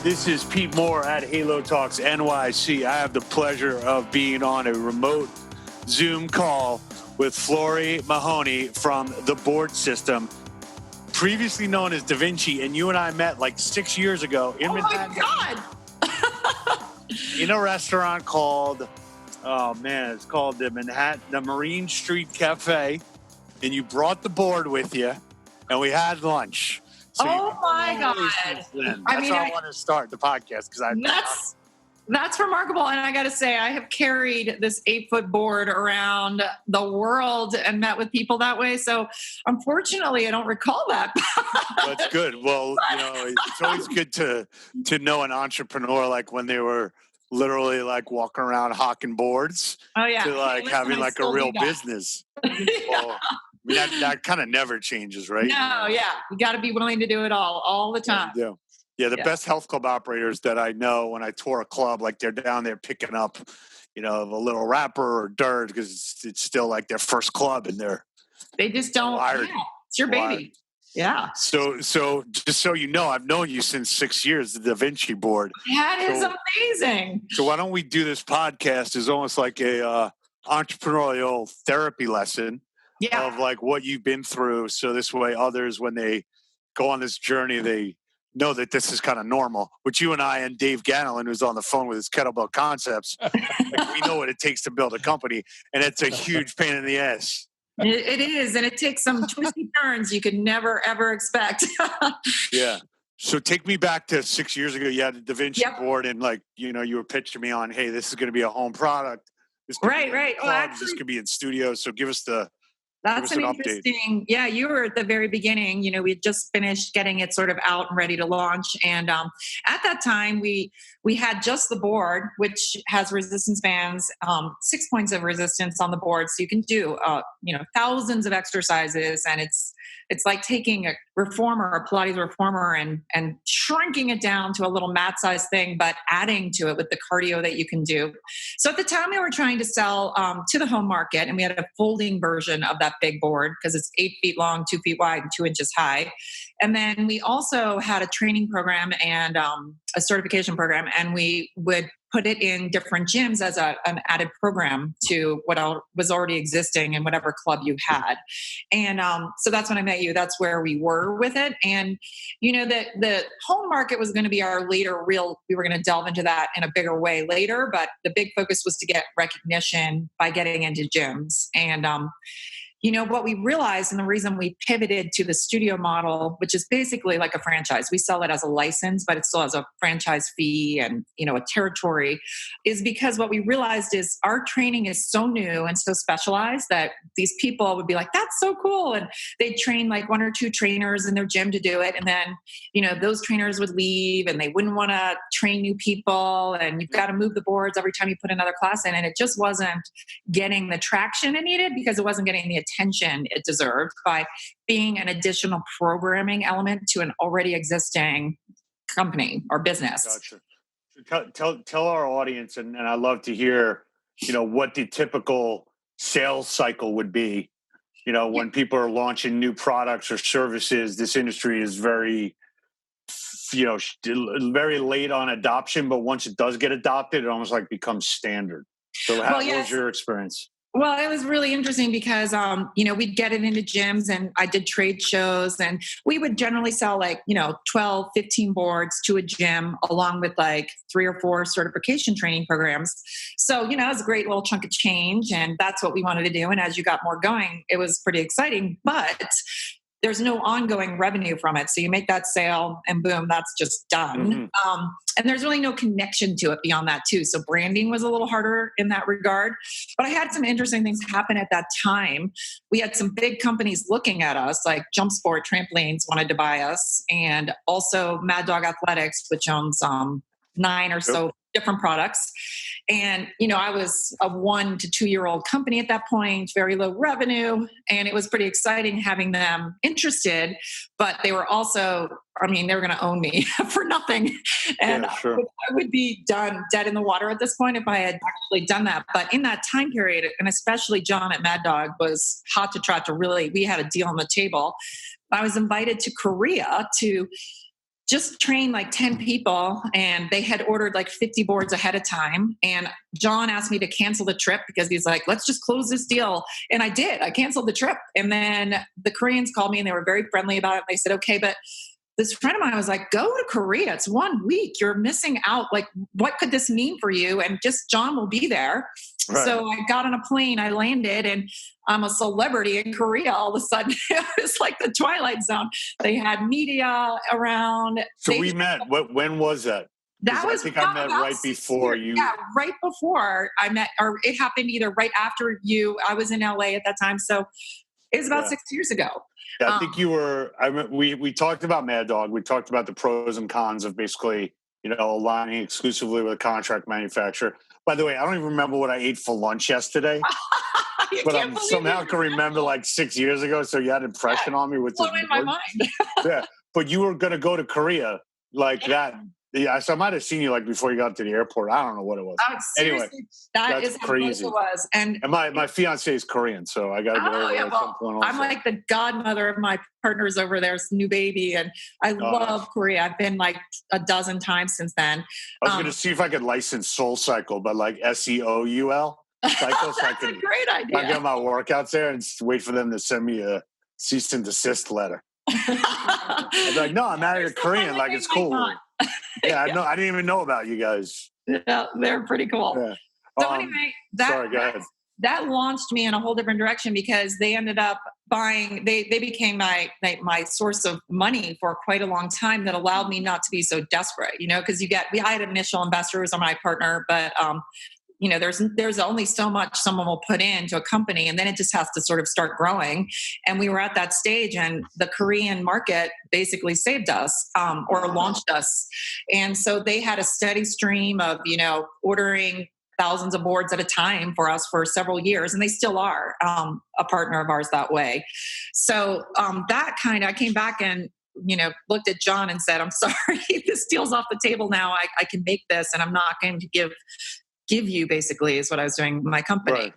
This is Pete Moore at Halo Talks NYC. I have the pleasure of being on a remote Zoom call with Floery Mahoney from the Board system, previously known as Da Vinci, and you and I met like 6 years ago in Manhattan. Oh my God! In a restaurant called, it's called the Marine Street Cafe, and you brought the board with you, and we had lunch. So my God! That's how I want to start the podcast because that's remarkable. And I got to say, I have carried this 8-foot board around the world and met with people that way. So unfortunately, I don't recall that. That's good. Well, it's always good to know an entrepreneur, like when they were literally like walking around hawking boards to like having like a real business. Well, that kind of never changes, right? No, yeah. You got to be willing to do it all the time. Yeah, the best health club operators that I know, when I tour a club, like they're down there picking up, a little wrapper or dirt because it's still like their first club and they just don't. Yeah, it's your baby. Yeah. So just so you know, I've known you since 6 years, the Da Vinci board. That is amazing. So why don't we do this podcast as almost like a entrepreneurial therapy lesson of like what you've been through. So this way others, when they go on this journey, they know that this is kind of normal. Which you and I and Dave Ganelin, who's on the phone with his kettlebell concepts, we know what it takes to build a company, and it's a huge pain in the ass. It is, and it takes some twisty turns you could never, ever expect. Yeah. So take me back to 6 years ago. You had the Da Vinci board, and you were pitching me on, hey, this is going to be a home product. This could be right. Well, actually, this could be in studios. So give us That's an interesting. Yeah, you were at the very beginning. We had just finished getting it sort of out and ready to launch, and at that time we had just the board, which has resistance bands, 6 points of resistance on the board, so you can do thousands of exercises, and it's like taking a reformer, a Pilates reformer, and shrinking it down to a little mat-sized thing, but adding to it with the cardio that you can do. So at the time, we were trying to sell to the home market, and we had a folding version of that big board because it's 8 feet long, 2 feet wide, and 2 inches high. And then we also had a training program and a certification program, and we would put it in different gyms as an added program to what was already existing in whatever club you had. And so that's when I met you. That's where we were with it. And, the home market was going to be our later we were going to delve into that in a bigger way later, but the big focus was to get recognition by getting into gyms. And, what we realized, and the reason we pivoted to the studio model, which is basically like a franchise, we sell it as a license, but it still has a franchise fee and, a territory, is because what we realized is our training is so new and so specialized that these people would be like, that's so cool. And they'd train like 1 or 2 trainers in their gym to do it. And then, those trainers would leave and they wouldn't want to train new people. And you've got to move the boards every time you put another class in. And it just wasn't getting the traction it needed because it wasn't getting the attention it deserved by being an additional programming element to an already existing company or business. Gotcha. Tell our audience, and I'd love to hear, what the typical sales cycle would be. When people are launching new products or services, this industry is very, very late on adoption, but once it does get adopted, it almost like becomes standard. So what was your experience? Well, it was really interesting because, we'd get it into gyms and I did trade shows and we would generally sell 12, 15 boards to a gym along with 3 or 4 certification training programs. So, it was a great little chunk of change and that's what we wanted to do. And as you got more going, it was pretty exciting, but there's no ongoing revenue from it. So you make that sale and boom, that's just done. Mm-hmm. And there's really no connection to it beyond that too. So branding was a little harder in that regard. But I had some interesting things happen at that time. We had some big companies looking at us, like Jump Sport Trampolines wanted to buy us. And also Mad Dog Athletics, which owns 9 or so different products. And, I was a 1 to 2 year old company at that point, very low revenue. And it was pretty exciting having them interested, but they were also, they were going to own me for nothing. And I would be dead in the water at this point if I had actually done that. But in that time period, and especially John at Mad Dog was hot to trot to really, we had a deal on the table. I was invited to Korea to just trained like 10 people, and they had ordered like 50 boards ahead of time. And John asked me to cancel the trip because he's like, let's just close this deal. And I did. I canceled the trip. And then the Koreans called me and they were very friendly about it. They said, okay, but this friend of mine was like, go to Korea. It's 1 week. You're missing out. Like, what could this mean for you? And just John will be there. Right. So I got on a plane, I landed, and I'm a celebrity in Korea all of a sudden. It was like the Twilight Zone. They had media around. So we met. When was that? That was, I think I met right before you. Yeah, right before I met, or it happened either right after you. I was in LA at that time. So it was about 6 years ago. Yeah, I think you were. We talked about Mad Dog. We talked about the pros and cons of basically, aligning exclusively with a contract manufacturer. By the way, I don't even remember what I ate for lunch yesterday, but I somehow can remember like 6 years ago. So you had an impression on me with blown in my mind. Yeah, but you were going to go to Korea like that. Yeah, so I might have seen you like before you got to the airport. I don't know what it was. Anyway, that's crazy. How close it was. And my fiance is Korean, so I got to go over at some point also. I'm like the godmother of my partner's over there's new baby, and I love Korea. I've been like a dozen times since then. I was going to see if I could license Soul Cycle, but like SEOUL cycle. That's a great idea. I get my workouts there and wait for them to send me a cease and desist letter. I'm like, no, I'm married a Korean. Like, it's cool. Yeah, I didn't even know about you guys. Yeah, they're pretty cool. Yeah. So anyway, that launched me in a whole different direction because they ended up buying. They became my source of money for quite a long time. That allowed me not to be so desperate. Because I had initial investors on my partner, but there's only so much someone will put into a company, and then it just has to sort of start growing. And we were at that stage, and the Korean market basically saved us or launched us. And so they had a steady stream of, ordering thousands of boards at a time for us for several years. And they still are a partner of ours that way. So I came back and, looked at John and said, I'm sorry, this deal's off the table now. I can make this, and I'm not going to give you, basically, is what I was doing my company. Right.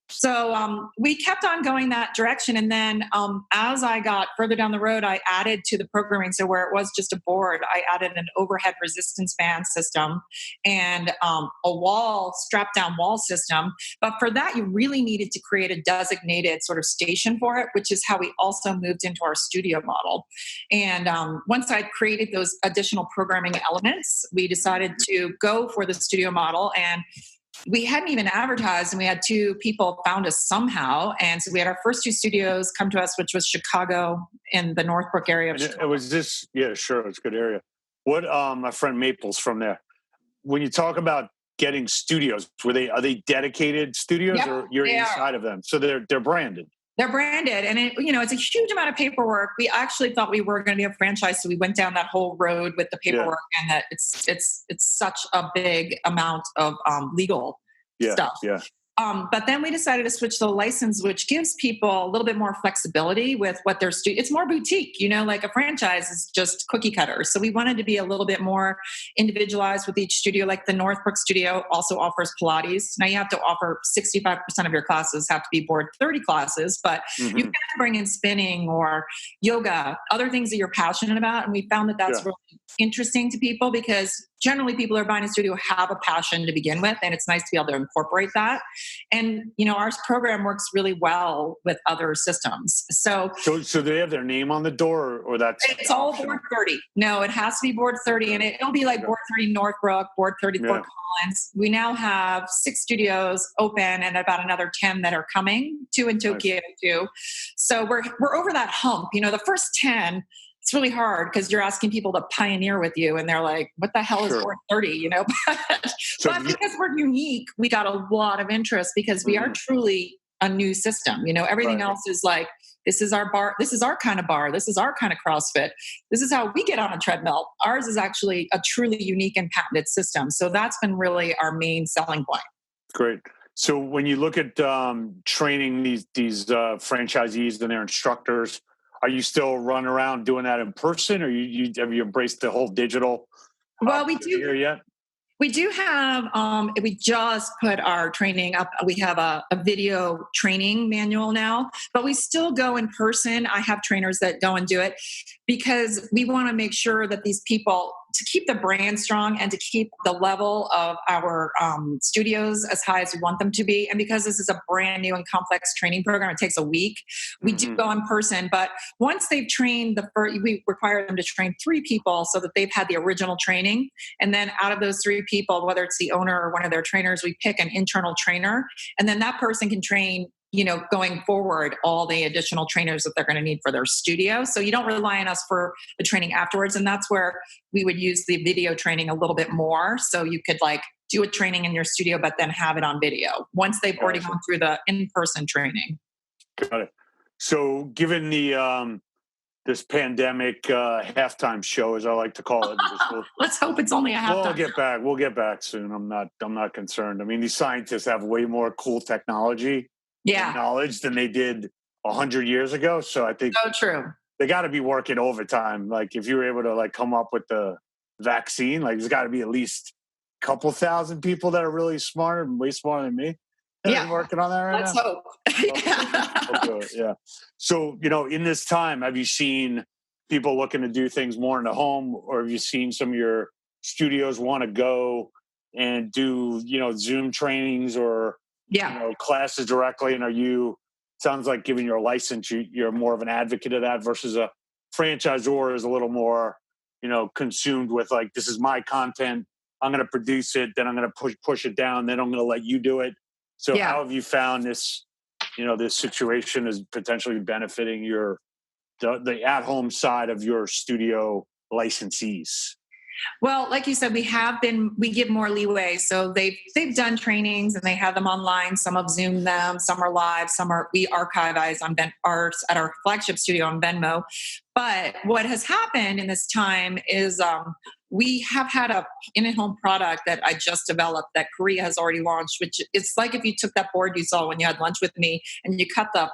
So we kept on going that direction. And then as I got further down the road, I added to the programming. So where it was just a board, I added an overhead resistance band system and a strapped down wall system. But for that, you really needed to create a designated sort of station for it, which is how we also moved into our studio model. And once I created those additional programming elements, we decided to go for the studio model. And we hadn't even advertised, and we had 2 people found us somehow. And so we had our first 2 studios come to us, which was Chicago in the Northbrook area of Chicago. It was this, yeah, sure. It's a good area. What, my friend Maple's from there. When you talk about getting studios, are they dedicated studios or you're inside of them? So they're branded. They're branded, and it's a huge amount of paperwork. We actually thought we were going to be a franchise, so we went down that whole road with the paperwork, and that it's such a big amount of legal stuff. Yeah. But then we decided to switch to the license, which gives people a little bit more flexibility with what their it's more boutique, like a franchise is just cookie cutter. So we wanted to be a little bit more individualized with each studio. Like the Northbrook studio also offers Pilates. Now you have to offer 65% of your classes have to be Board30 classes, but you can bring in spinning or yoga, other things that you're passionate about. And we found that that's really interesting to people because generally people who are buying a studio have a passion to begin with, and it's nice to be able to incorporate that. And, our program works really well with other systems. So do they have their name on the door or that's... It's all Board30. No, it has to be Board30, and it'll be like Board30 Northbrook, Board30 Fort Collins. We now have 6 studios open and about another 10 that are coming, 2 in Tokyo too. So we're over that hump. The first 10... It's really hard because you're asking people to pioneer with you, and they're like, "What the hell is Board30?" But because we're unique, we got a lot of interest because we are truly a new system. Everything else is like, this is our bar, this is our kind of bar, this is our kind of CrossFit, this is how we get on a treadmill. Ours is actually a truly unique and patented system. So that's been really our main selling point. Great. So when you look at training these franchisees and their instructors, are you still running around doing that in person, or have you embraced the whole digital? Well, we do. Here yet? We do have, we just put our training up. We have a video training manual now, but we still go in person. I have trainers that go and do it because we want to make sure that these people, to keep the brand strong and to keep the level of our studios as high as we want them to be. And because this is a brand new and complex training program, it takes a week. We do go in person, but once they've trained we require them to train 3 people so that they've had the original training. And then out of those 3 people, whether it's the owner or one of their trainers, we pick an internal trainer. And then that person can train, going forward, all the additional trainers that they're going to need for their studio. So you don't rely on us for the training afterwards. And that's where we would use the video training a little bit more. So you could do a training in your studio, but then have it on video once they've already gone through the in-person training. Got it. So given the, this pandemic halftime show, as I like to call it. Let's hope it's only a halftime. We'll get back soon. I'm not concerned. I mean, these scientists have way more cool technology and knowledge than they did 100 years ago. So I think so true. They got to be working overtime. Like if you were able to come up with the vaccine, there's got to be at least a couple thousand people that are really smart and way smarter than me. Working on that right Let's now. Hope. Yeah. So, in this time, have you seen people looking to do things more in the home, or have you seen some of your studios want to go and do, Zoom trainings or, classes directly? And sounds like given your license, you're more of an advocate of that versus a franchisor is a little more, consumed with this is my content. I'm going to produce it. Then I'm going to push it down. Then I'm going to let you do it. So how have you found this, this situation is potentially benefiting the at-home side of your studio licensees? Well, like you said, we give more leeway. So they've done trainings and they have them online. Some have Zoomed them, some are live, we archive on ours at our flagship studio on Venmo. But what has happened in this time is we have had a in-home product that I just developed that Korea has already launched, which it's like if you took that board you saw when you had lunch with me and you cut a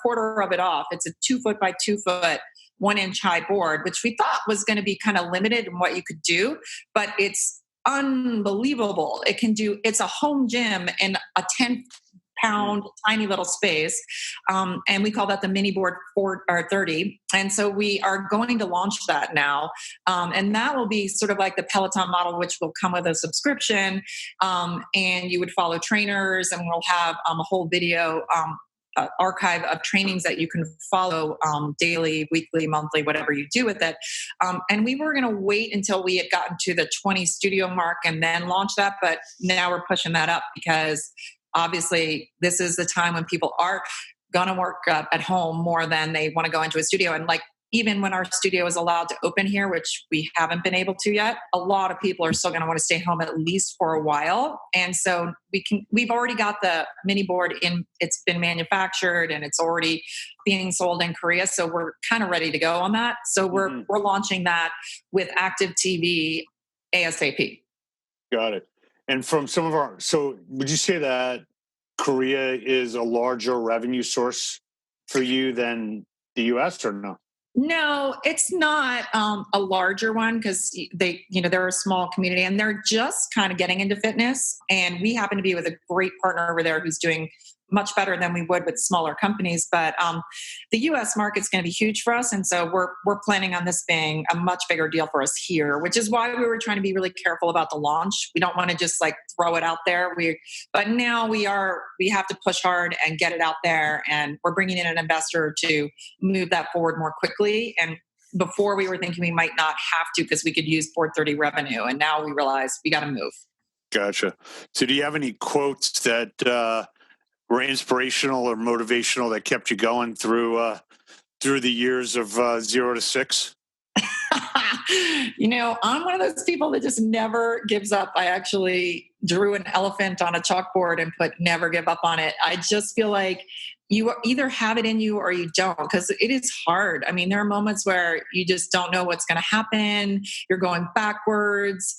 quarter of it off. It's a 2 foot by 2 foot, 1 inch high board, which we thought was going to be kind of limited in what you could do, but it's unbelievable. It's a home gym in a 10-pound tiny little space. And we call that the mini board 30. And so we are going to launch that now. And that will be sort of like the Peloton model, which will come with a subscription. And you would follow trainers and we'll have a whole video archive of trainings that you can follow daily, weekly, monthly, whatever you do with it. And we were going to wait until we had gotten to the 20 studio mark and then launch that. But now we're pushing that up because obviously this is the time when people are going to work at home more than they want to go into a studio. And even when our studio is allowed to open here, which we haven't been able to yet, a lot of people are still going to want to stay home at least for a while. And so we've already got the mini board it's been manufactured and it's already being sold in Korea. So we're kind of ready to go on that. So we're launching that with active TV ASAP. Got it. And from so would you say that Korea is a larger revenue source for you than the US or no? No, it's not a larger one because they're a small community and they're just kind of getting into fitness. And we happen to be with a great partner over there who's doing much better than we would with smaller companies. But the U.S. market's going to be huge for us. And so we're planning on this being a much bigger deal for us here, which is why we were trying to be really careful about the launch. We don't want to just throw it out there. But now we have to push hard and get it out there. And we're bringing in an investor to move that forward more quickly. And before we were thinking we might not have to because we could use Board30 revenue. And now we realize we got to move. Gotcha. So do you have any quotes that were inspirational or motivational that kept you going through the years of 0 to 6? I'm one of those people that just never gives up. I actually drew an elephant on a chalkboard and put never give up on it. I just feel like you either have it in you or you don't, because it is hard. I mean, there are moments where you just don't know what's going to happen. You're going backwards.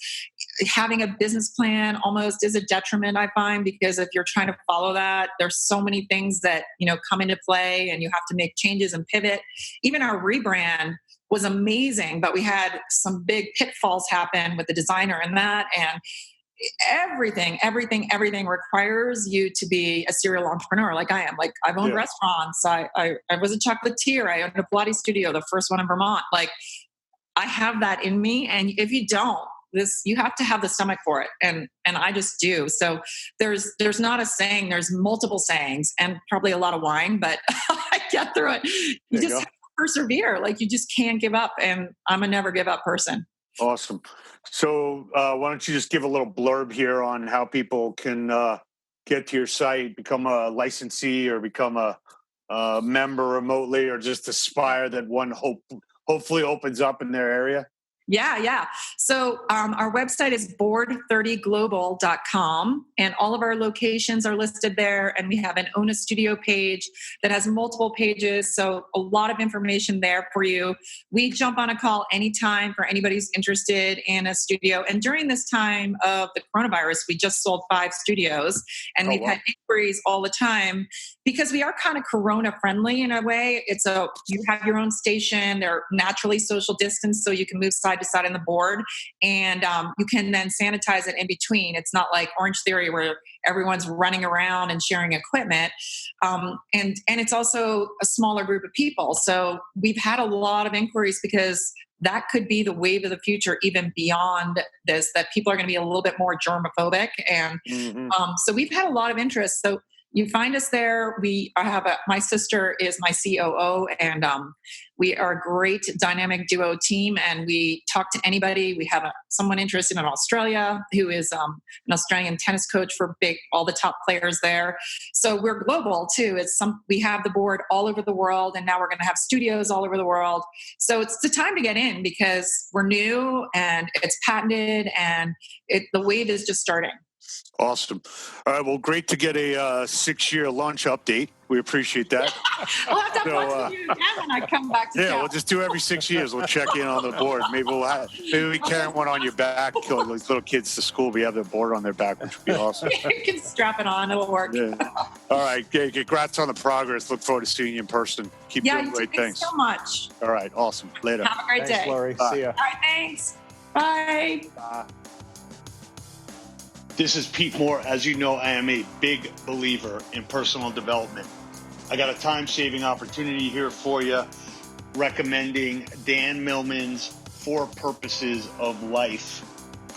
Having a business plan almost is a detriment, I find, because if you're trying to follow that, there's so many things that, come into play and you have to make changes and pivot. Even our rebrand was amazing, but we had some big pitfalls happen with the designer and that. And everything requires you to be a serial entrepreneur like I am. Like I've owned restaurants. I was a chocolatier. I owned a Pilates studio, the first one in Vermont. Like I have that in me. And if you don't, you have to have the stomach for it. And I just do. So there's not a saying, there's multiple sayings and probably a lot of wine, but I get through it. You just have to persevere. Like you just can't give up. And I'm a never give up person. Awesome. So why don't you just give a little blurb here on how people can get to your site, become a licensee or become a member remotely, or just aspire that one hopefully opens up in their area? Yeah. So our website is board30global.com, and all of our locations are listed there. And we have an Own a Studio page that has multiple pages. So a lot of information there for you. We jump on a call anytime for anybody who's interested in a studio. And during this time of the coronavirus, we just sold 5 studios, and we've had inquiries all the time because we are kind of Corona friendly in a way. You have your own station. They're naturally social distance, so you can move side to side on the board, and you can then sanitize it in between. It's not like Orange Theory where everyone's running around and sharing equipment. And it's also a smaller group of people. So we've had a lot of inquiries because that could be the wave of the future, even beyond this, that people are going to be a little bit more germophobic. And so we've had a lot of interest. So you find us there. My sister is my COO, and we are a great dynamic duo team, and we talk to anybody. We have someone interested in Australia who is an Australian tennis coach for all the top players there. So we're global too. We have the board all over the world, and now we're going to have studios all over the world. So it's the time to get in because we're new and it's patented, and the wave is just starting. Awesome. All right. Well, great to get a 6-year launch update. We appreciate that. We'll have to have lunch with you again when I come back to town. We'll just do every 6 years. We'll check in on the board. Maybe we carry one on your back. Those little kids to school. We have the board on their back, which would be awesome. You can strap it on. It'll work. Yeah. All right. Congrats on the progress. Look forward to seeing you in person. Keep doing great things. Thanks so much. All right. Awesome. Later. Have a great day. Floery. See ya. All right. Thanks. Bye. This is Pete Moore. As you know, I am a big believer in personal development. I got a time-saving opportunity here for you, recommending Dan Millman's 4 Purposes of Life.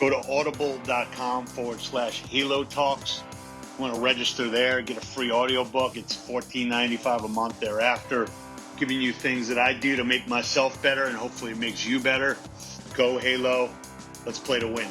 Go to audible.com/Halo Talks. You want to register there, get a free audiobook. It's $14.95 a month thereafter, giving you things that I do to make myself better, and hopefully it makes you better. Go Halo. Let's play to win.